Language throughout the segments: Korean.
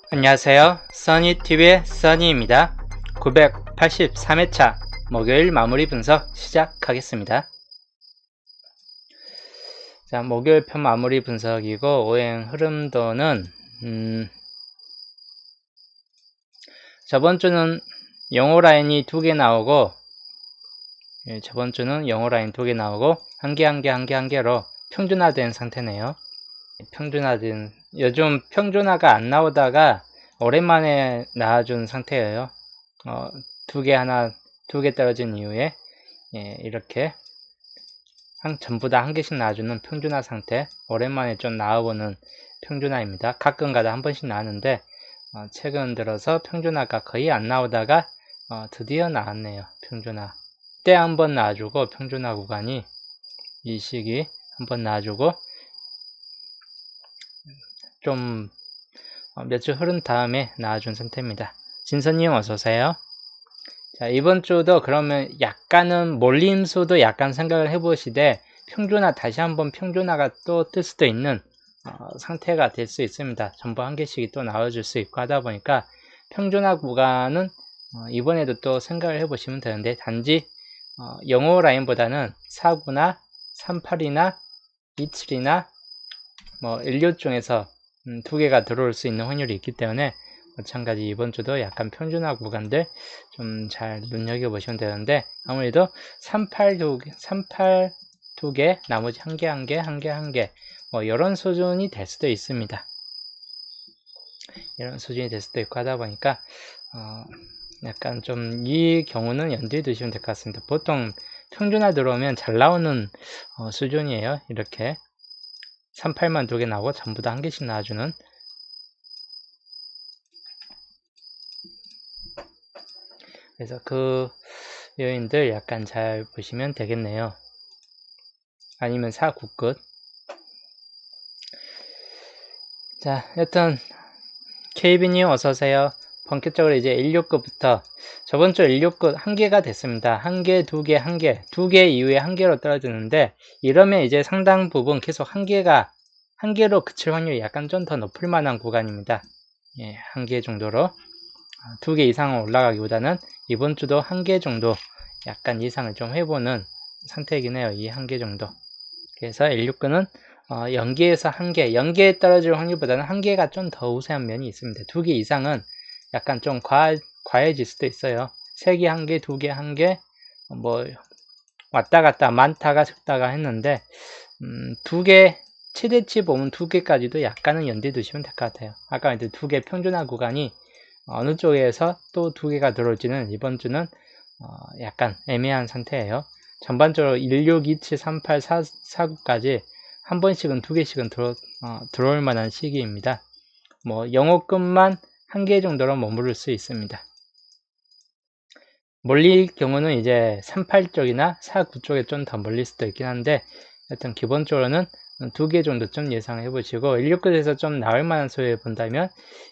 안녕하세요. 써니TV의 써니입니다. 983회차 목요일 마무리 분석 시작하겠습니다. 자, 목요일 편 마무리 분석이고 오행 흐름도는 저번 주는 영호 라인이 2개 나오고 저번 주는 영호 라인 2개 나오고 한 개로 평준화된 상태네요. 평준화된, 요즘 평준화가 안 나오다가 오랜만에 나와준 상태예요. 두 개 떨어진 이후에 이렇게 전부 다 한 개씩 나와주는 평준화 상태, 오랜만에 좀 나와보는 평준화입니다. 가끔가다 한 번씩 나왔는데 최근 들어서 평준화가 거의 안 나오다가 드디어 나왔네요. 평준화 때 한번 나와주고, 평준화 구간이 이 시기 한번 나와주고 좀 몇 주 흐른 다음에 나와준 상태입니다. 진선님 어서오세요. 자, 이번 주도 그러면 약간은 몰림수도 약간 생각을 해보시되 평준화, 다시 한번 평준화가 또 뜰 수도 있는 상태가 될 수 있습니다. 전부 한 개씩이 또 나와줄 수 있고 하다 보니까 평준화 구간은 이번에도 또 생각을 해보시면 되는데, 단지 영호 라인보다는 4구나 38이나 27이나 16 중에서 두 개가 들어올 수 있는 확률이 있기 때문에 마찬가지 이번 주도 약간 평준화 구간들 좀 잘 눈여겨보시면 되는데, 아무래도 38 두 개, 나머지 한 개 이런 수준이 될 수도 있습니다. 이런 수준이 될 수도 있고 하다 보니까 약간 좀 이 경우는 염두에 두시면 될 것 같습니다. 보통 평준화 들어오면 잘 나오는 수준이에요. 이렇게 38만 두 개 나오고 전부 다 한 개씩 나와주는. 그래서 그 요인들 약간 잘 보시면 되겠네요. 아니면 4구 끝. 자, 여튼 KB님 어서오세요. 본격적으로 이제 16급부터 저번 주 16급 한 개가 됐습니다. 한 개, 두 개, 한 개, 두 개 이후에 한 개로 떨어지는데, 이러면 이제 상당 부분 계속 한 개로 그칠 확률이 약간 좀 더 높을 만한 구간입니다. 한 개 정도로. 두 개 이상은 올라가기보다는 이번 주도 한 개 정도 약간 이상을 좀 해보는 상태이긴 해요. 이 한 개 정도. 그래서 16급은 0개에서 한 개, 0개에 떨어질 확률보다는 한 개가 좀 더 우세한 면이 있습니다. 두 개 이상은 약간 좀 과해질 수도 있어요. 3개 한 개, 2개 한 개, 왔다 갔다 많다가 적다가 했는데, 두 개, 최대치 보면 두 개까지도 약간은 염두에 두시면 될 것 같아요. 아까 이제 두 개 평준화 구간이 어느 쪽에서 또 두 개가 들어올지는 이번 주는 약간 애매한 상태예요. 전반적으로 16, 27, 38, 49까지 한 번씩은 두 개씩은 들어올 만한 시기입니다. 영호급만 한 개 정도로 머무를 수 있습니다. 몰릴 경우는 이제 38 쪽이나 49 쪽에 좀 더 몰릴 수도 있긴 한데, 하여튼 기본적으로는 두 개 정도 좀 예상해 보시고, 16급에서 좀 나올 만한 소리를 본다면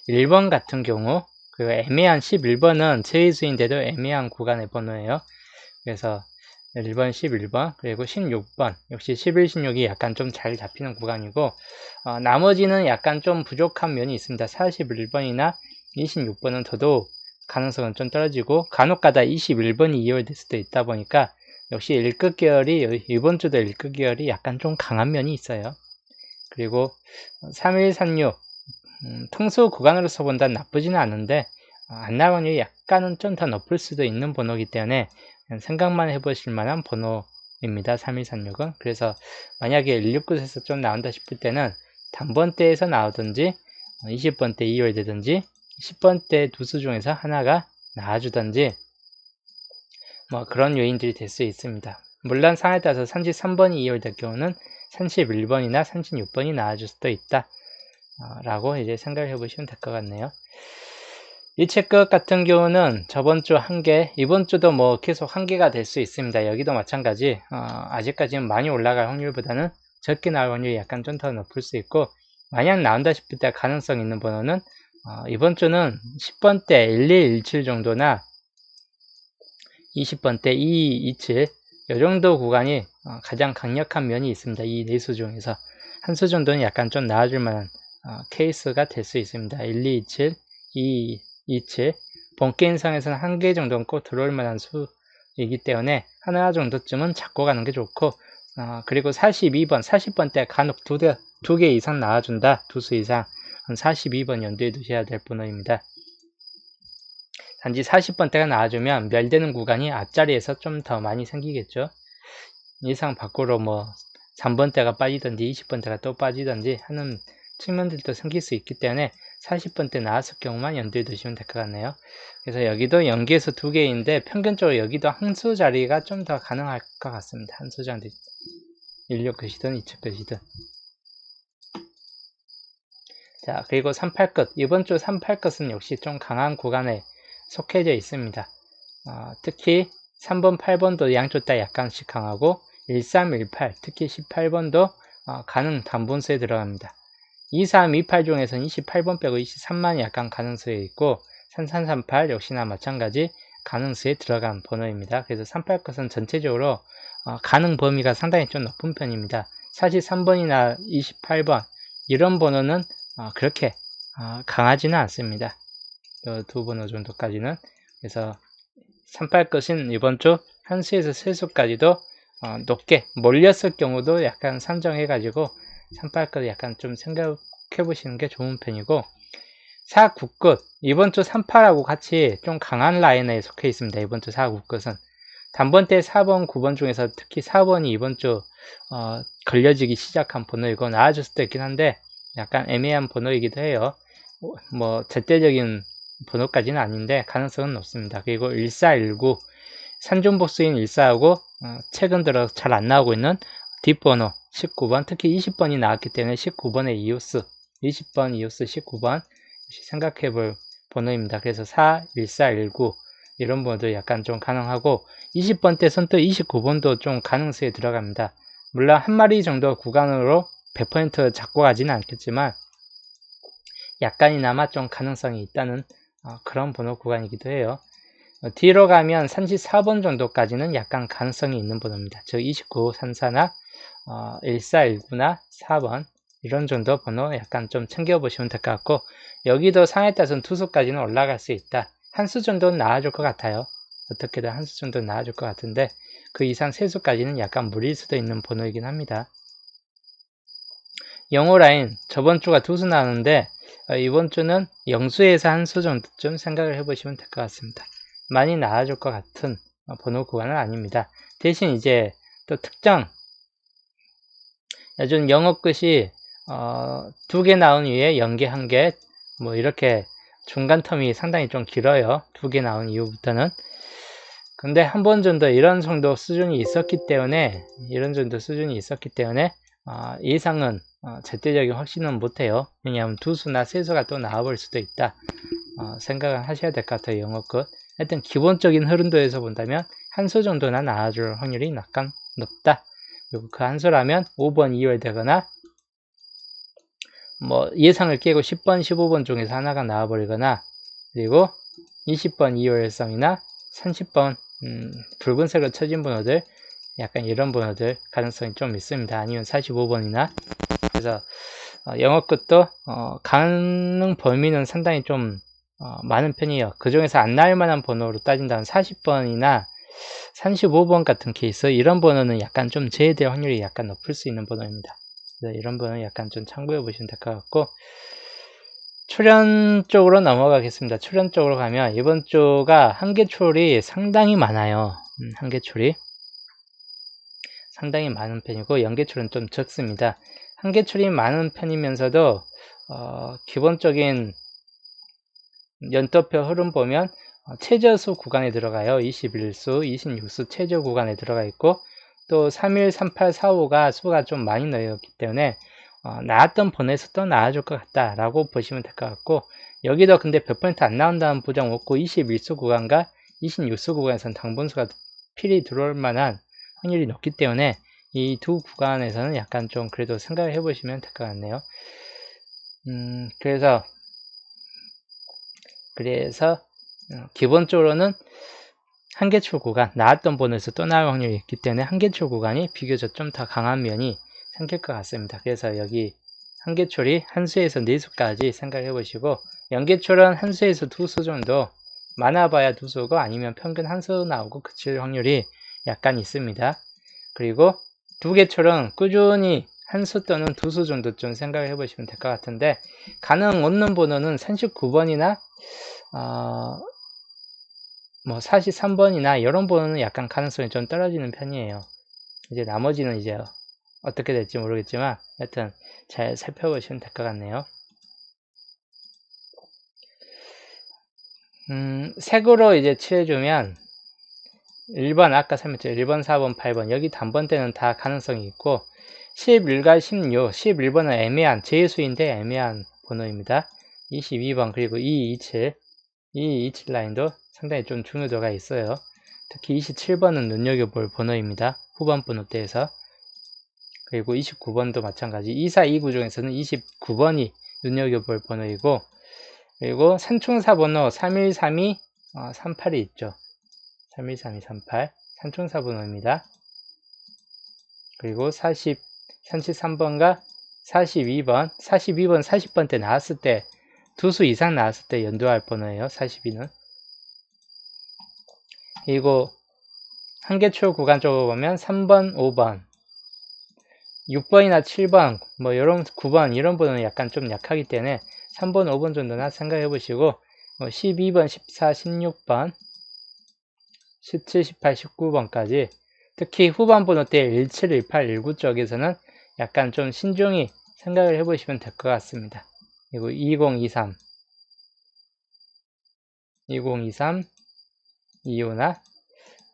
1번 같은 경우, 그리고 애매한 11번은 제외수인데도 애매한 구간의 번호예요. 그래서 1번, 11번, 그리고 16번, 역시 11, 16이 약간 좀 잘 잡히는 구간이고, 나머지는 약간 좀 부족한 면이 있습니다. 41번이나 26번은 더더욱 가능성은 좀 떨어지고, 간혹가다 21번이 이월될 수도 있다 보니까 역시 1급 계열이, 이번 주도 1급 계열이 약간 좀 강한 면이 있어요. 그리고 3136, 통수 구간으로서 본다면 나쁘지는 않은데 안 나올 확률이 약간은 좀 더 높을 수도 있는 번호이기 때문에 생각만 해보실 만한 번호입니다. 3136은. 그래서 만약에 169에서 좀 나온다 싶을 때는 단번대에서 나오든지 20번대 2월 되든지 10번대 두 수 중에서 하나가 나와주든지 그런 요인들이 될 수 있습니다. 물론 상황에 따라서 33번이 2월 될 경우는 31번이나 36번이 나와줄 수도 있다 라고 이제 생각을 해보시면 될 것 같네요. 일체급 같은 경우는 저번 주 한 개, 이번 주도 계속 한 개가 될 수 있습니다. 여기도 마찬가지. 아직까지는 많이 올라갈 확률보다는 적게 나올 확률이 약간 좀 더 높을 수 있고, 만약 나온다 싶을 때 가능성 있는 번호는 이번 주는 10번대 1117 정도나 20번대 2227 이 정도 구간이 가장 강력한 면이 있습니다. 이 네 수 중에서 한 수 정도는 약간 좀 나아질 만한 케이스가 될 수 있습니다. 1227, 27 번개 인상에서는 한 개 정도는 꼭 들어올 만한 수이기 때문에 하나 정도쯤은 잡고 가는 게 좋고, 그리고 42번 40번 때 간혹 두 개 이상 나와준다. 두 수 이상. 42번 연두에 두셔야 될 번호입니다. 단지 40번 대가 나와주면 멸되는 구간이 앞자리에서 좀 더 많이 생기겠죠. 예상 밖으로 뭐 3번 대가 빠지든지 20번 대가 또 빠지든지 하는 측면들도 생길 수 있기 때문에 40번 대 나왔을 경우만 연두에 두시면 될 것 같네요. 그래서 여기도 연계에서 두 개인데 평균적으로 여기도 한수 자리가 좀 더 가능할 것 같습니다. 한수 자리 16 것이든 27 것이든. 자, 그리고 38끝. 이번 주 38끝은 역시 좀 강한 구간에 속해져 있습니다. 특히 3번, 8번도 양쪽 다 약간씩 강하고 1318, 특히 18번도 가능 단분수에 들어갑니다. 23, 28 중에서는 28번 빼고 23만이 약간 가능수에 있고 3338 역시나 마찬가지 가능수에 들어간 번호입니다. 그래서 38끝은 전체적으로 가능 범위가 상당히 좀 높은 편입니다. 43번이나 28번 이런 번호는 그렇게 강하지는 않습니다. 두 번호 정도까지는. 그래서 38끝은 이번 주 한수에서 세수까지도 높게 몰렸을 경우도 약간 산정해 가지고 38끝 약간 좀 생각해 보시는 게 좋은 편이고, 4, 9끝 이번 주 38하고 같이 좀 강한 라인에 속해 있습니다. 이번 주 4, 9끝은 단번대 4번, 9번 중에서 특히 4번이 이번 주 걸려지기 시작한 번호이고 나아질 수도 있긴 한데 약간 애매한 번호이기도 해요. 뭐 절대적인 번호까지는 아닌데 가능성은 높습니다. 그리고 1419 산중복수인 14하고 최근 들어 잘 안 나오고 있는 뒷번호 19번, 특히 20번이 나왔기 때문에 19번의 이웃수 20번 이웃수 19번 생각해 볼 번호입니다. 그래서 4, 1419 이런 번호도 약간 좀 가능하고 20번 때선 또 29번도 좀 가능성에 들어갑니다. 물론 한 마리 정도 구간으로 100% 잡고 가지는 않겠지만 약간이나마 좀 가능성이 있다는 그런 번호 구간이기도 해요. 뒤로 가면 34번 정도까지는 약간 가능성이 있는 번호입니다. 즉 29, 34나 1419나 4번 이런 정도 번호 약간 좀 챙겨보시면 될 것 같고, 여기도 상에 따라서는 투수까지는 올라갈 수 있다. 한 수 정도는 나와줄 것 같아요. 어떻게든 한 수 정도는 나와줄 것 같은데 그 이상 세수까지는 약간 무리일 수도 있는 번호이긴 합니다. 영호 라인 저번 주가 두 수 나왔는데 이번 주는 영수에서 한 수 정도쯤 생각을 해보시면 될 것 같습니다. 많이 나와줄 것 같은 번호 구간은 아닙니다. 대신 이제 또 특정 요즘 영어 끝이 두 개 나온 이후에 연계 한 개 뭐 이렇게 중간 텀이 상당히 좀 길어요. 두 개 나온 이후부터는. 근데 한 번 정도 이런 정도 수준이 있었기 때문에 예상은 절대적인 확신은 못해요. 왜냐하면 두 수나 세 수가 또 나와볼 수도 있다 생각을 하셔야 될 것 같아요. 영어 끝. 하여튼 기본적인 흐름도에서 본다면 한 수 정도나 나와줄 확률이 약간 높다. 그리고 그 한 수라면 5번 2월 되거나 뭐 예상을 깨고 10번 15번 중에서 하나가 나와버리거나, 그리고 20번 2월성이나 30번 붉은색으로 쳐진 번호들 약간 이런 번호들 가능성이 좀 있습니다. 아니면 45번이나. 그래서 영어 끝도 가능 범위는 상당히 좀 많은 편이에요. 그 중에서 안 나올 만한 번호로 따진다면 40번이나 35번 같은 케이스, 이런 번호는 약간 좀 제외될 확률이 약간 높을 수 있는 번호입니다. 그래서 이런 번호는 약간 좀 참고해 보시면 될 것 같고, 출현 쪽으로 넘어가겠습니다. 출현 쪽으로 가면 이번 주가 한계출이 상당히 많아요. 한계출이 상당히 많은 편이고 연계출은 좀 적습니다. 한계출이 많은 편이면서도 기본적인 연도표 흐름 보면 최저수 구간에 들어가요. 21수, 26수 최저 구간에 들어가 있고, 또 31, 38, 45가 수가 좀 많이 넣였기 때문에 나왔던 번호에서 또 나와줄 것 같다라고 보시면 될 것 같고, 여기도 근데 100% 안 나온다는 보장 없고 21수 구간과 26수 구간에서는 당분수가 필히 들어올 만한 확률이 높기 때문에 이 두 구간에서는 약간 좀 그래도 생각을 해보시면 될 것 같네요. 그래서 기본적으로는 한계출 구간, 나왔던 번호에서 또 나올 확률이 있기 때문에 한계출 구간이 비교적 좀 더 강한 면이 생길 것 같습니다. 그래서 여기 한계출이 한 수에서 네 수까지 생각해 보시고 연계출은 한 수에서 두 수 정도, 많아봐야 두 수고 아니면 평균 한 수 나오고 그칠 확률이 약간 있습니다. 그리고 두 개출은 꾸준히 한 수 또는 두 수 정도 좀 생각을 해보시면 될 것 같은데, 가능 없는 번호는 39번이나 뭐 43번이나 이런 번호는 약간 가능성이 좀 떨어지는 편이에요. 이제 나머지는 이제 어떻게 될지 모르겠지만 하여튼 잘 살펴보시면 될 것 같네요. 색으로 이제 칠해주면 1번 아까 설명드린 1번, 4번, 8번 여기 단번대는 다 가능성이 있고 11과 16, 11번은 애매한 제수인데 애매한 번호입니다. 22번 그리고 2227, 2227 라인도 상당히 좀 중요도가 있어요. 특히 27번은 눈여겨볼 번호입니다. 후반 번호대에서. 그리고 29번도 마찬가지. 2429 중에서는 29번이 눈여겨볼 번호이고, 그리고 산총사 번호 3132, 38이 있죠. 3132, 38 산총사 번호입니다. 그리고 33번과 42번 40번 때 나왔을 때 두 수 이상 나왔을 때 연도할 번호예요. 42는. 그리고 한계출 구간 쪽으로 보면 3번, 5번 6번이나 7번, 뭐 이런 9번 이런 번호는 약간 좀 약하기 때문에 3번, 5번 정도나 생각해 보시고 12번, 14, 16번, 17, 18, 19번까지 특히 후반 번호 때 17, 18, 19 쪽에서는 약간 좀 신중히 생각을 해 보시면 될 것 같습니다. 그리고 2023, 2023, 25나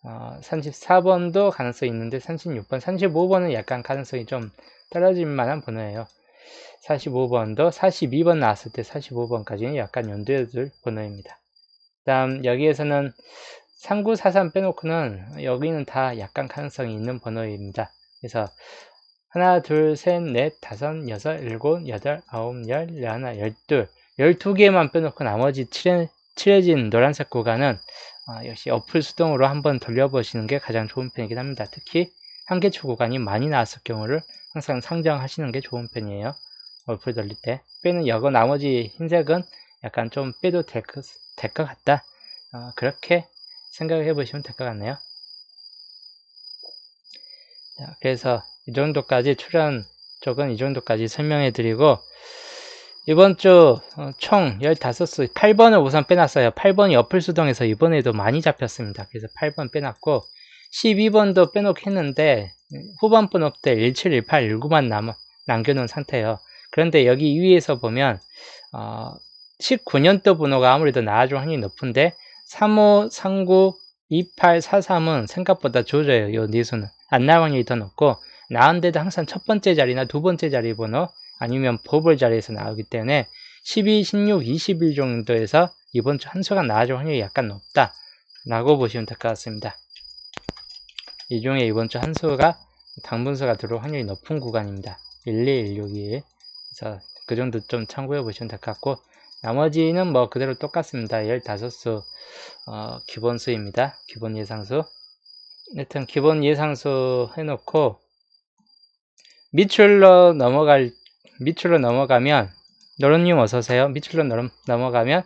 34번도 가능성이 있는데 36번, 35번은 약간 가능성이 좀 떨어질 만한 번호예요. 45번도 42번 나왔을 때 45번까지는 약간 연두에 둘 번호입니다. 그 다음 여기에서는 3943 빼놓고는 여기는 다 약간 가능성이 있는 번호입니다. 그래서 하나, 둘, 셋, 넷, 다섯, 여섯, 일곱, 여덟, 아홉, 열, 열하나, 열둘 12개만 빼놓고 나머지 칠해진 노란색 구간은 역시 어플 수동으로 한번 돌려보시는 게 가장 좋은 편이긴 합니다. 특히 한계초 구간이 많이 나왔을 경우를 항상 상정하시는 게 좋은 편이에요. 어플 돌릴 때. 빼는 여거 나머지 흰색은 약간 좀 빼도 될 것 같다. 그렇게 생각을 해보시면 될 것 같네요. 자, 그래서 이 정도까지 출연 쪽은 이 정도까지 설명해 드리고 이번 주 총 15수 8번을 우선 빼놨어요. 8번이 어플 수동에서 이번에도 많이 잡혔습니다. 그래서 8번 빼놨고 12번도 빼놓긴 했는데 후반 번호 때 17, 18, 19만 남겨놓은 상태예요. 그런데 여기 위에서 보면 19년도 번호가 아무래도 나와줄 확률이 높은데 35, 39, 28, 43은 생각보다 조져요. 이 네수는 안 나올 확률이 더 높고 나온데도 항상 첫 번째 자리나 두 번째 자리 번호 아니면 버블 자리에서 나오기 때문에 12, 16, 21 정도에서 이번 주 한 수가 나와줄 확률이 약간 높다 라고 보시면 될 것 같습니다. 이 중에 이번 주 한 수가 당분수가 들어올 확률이 높은 구간입니다. 12, 161 그래서 그 정도 좀 참고해 보시면 될 것 같고 나머지는 뭐 그대로 똑같습니다. 15수 기본수입니다. 기본 예상수. 하여튼 기본 예상수 해놓고 밑줄로 넘어가면 노론님 어서오세요. 밑줄로 넘어가면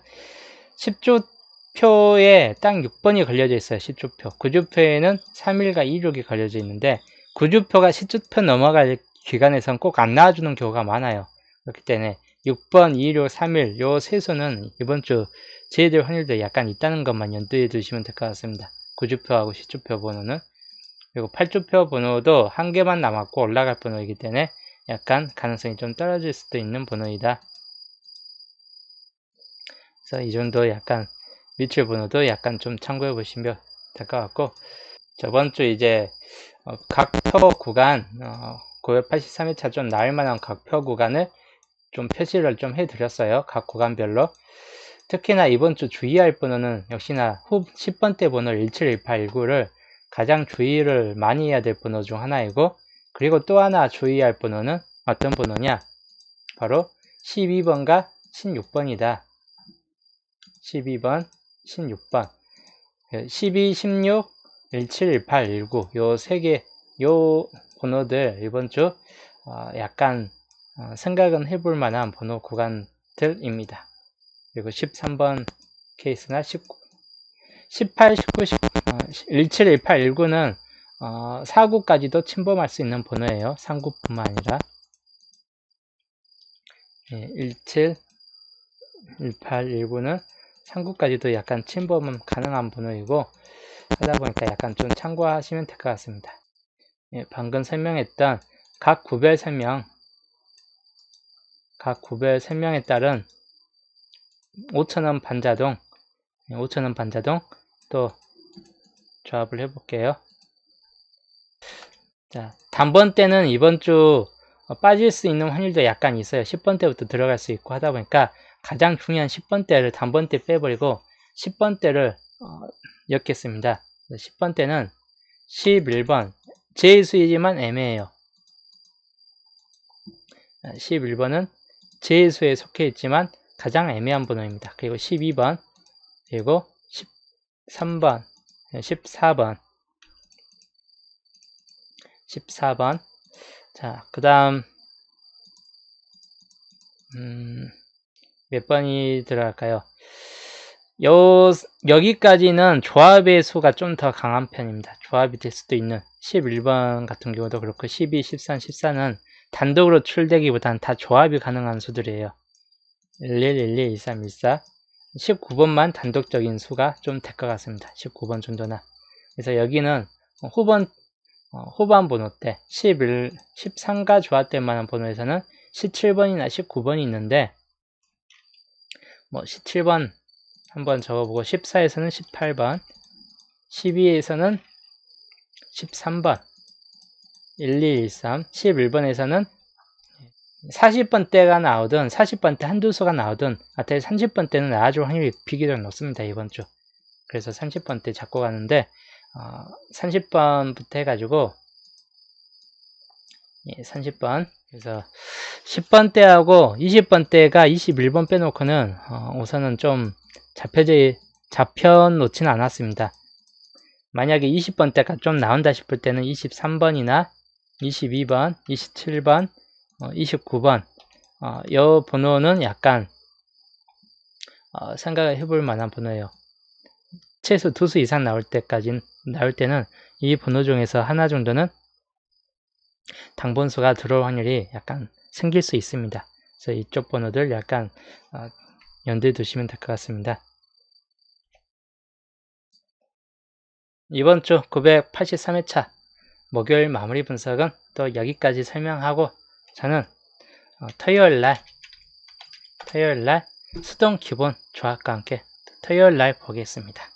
10주표에 딱 6번이 걸려져 있어요. 10주표. 9주표에는 3일과 26이 걸려져 있는데 9주표가 10주표 넘어갈 기간에선 꼭 안 나와주는 경우가 많아요. 그렇기 때문에 6번, 26, 3일 요 세 수는 이번 주 제외될 확률도 약간 있다는 것만 염두에 두시면 될 것 같습니다. 9주표하고 10주표 번호는. 그리고 8주표 번호도 한 개만 남았고 올라갈 번호이기 때문에 약간 가능성이 좀 떨어질 수도 있는 번호이다. 그래서 이 정도 약간 밑줄 번호도 약간 좀 참고해 보시면 될 것 같고 저번 주 이제 각표 구간 983회차 좀 나을 만한 각표 구간을 좀 표시를 좀 해드렸어요. 각 구간별로. 특히나 이번 주 주의할 번호는 역시나 10번대 번호 171819를 가장 주의를 많이 해야 될 번호 중 하나이고 그리고 또 하나 주의할 번호는 어떤 번호냐 바로 12번과 16번이다. 12번, 16번 12, 16, 17, 18, 19 요 세 개 요 번호들 이번 주 약간 생각은 해볼 만한 번호 구간들입니다. 그리고 13번 케이스나 19, 18, 19, 17, 18, 19는 4구까지도 침범할 수 있는 번호예요. 3구뿐만 아니라 17, 18, 19는 3구까지도 약간 침범 가능한 번호이고, 하다 보니까 약간 좀 참고하시면 될 것 같습니다. 방금 설명했던 각 구별 설명에 따른 5,000원 반자동, 5,000원 반자동 또 조합을 해볼게요. 자, 단번 때는 이번 주 빠질 수 있는 확률도 약간 있어요. 10번 때부터 들어갈 수 있고 하다 보니까 가장 중요한 10번 때를 단번 때 빼버리고 10번 때를 엮겠습니다. 10번 때는 11번 제일수이지만 애매해요. 11번은 제일수에 속해 있지만 가장 애매한 번호입니다. 그리고 12번, 그리고 13번, 14번, 14번. 자, 그 다음 몇 번이 들어갈까요? 여기까지는 조합의 수가 좀 더 강한 편입니다. 조합이 될 수도 있는 11번 같은 경우도 그렇고 12, 13, 14는 단독으로 출되기보다는 다 조합이 가능한 수들이에요. 11, 12, 13, 14, 19번만 단독적인 수가 좀 될 것 같습니다. 19번 정도나. 그래서 여기는 후반 번호 때 11, 13과 조합될 만한 번호에서는 17번이나 19번이 있는데, 뭐 17번 한번 적어보고 14에서는 18번, 12에서는 13번, 1213, 11번에서는 40번 대가 나오든 40번 대 한두 수가 나오든 30번 대는 나와줄 확률이 비교적 높습니다. 이번 주. 그래서 30번 대 잡고 가는데 30번부터 해가지고 30번, 그래서 10번 대하고 20번 대가 21번 빼놓고는 우선은 좀 잡혀 놓지는 않았습니다. 만약에 20번 대가 좀 나온다 싶을 때는 23번이나 22번, 27번, 29번 이 번호는 약간 생각을 해볼 만한 번호예요. 최소 2수 이상 나올 때는 이 번호 중에서 하나 정도는 당번수가 들어올 확률이 약간 생길 수 있습니다. 그래서 이쪽 번호들 약간 염두에 두시면 될 것 같습니다. 이번 주 983회차 목요일 마무리 분석은 또 여기까지 설명하고, 저는 토요일날 수동 기본 조합과 함께 토요일날 보겠습니다.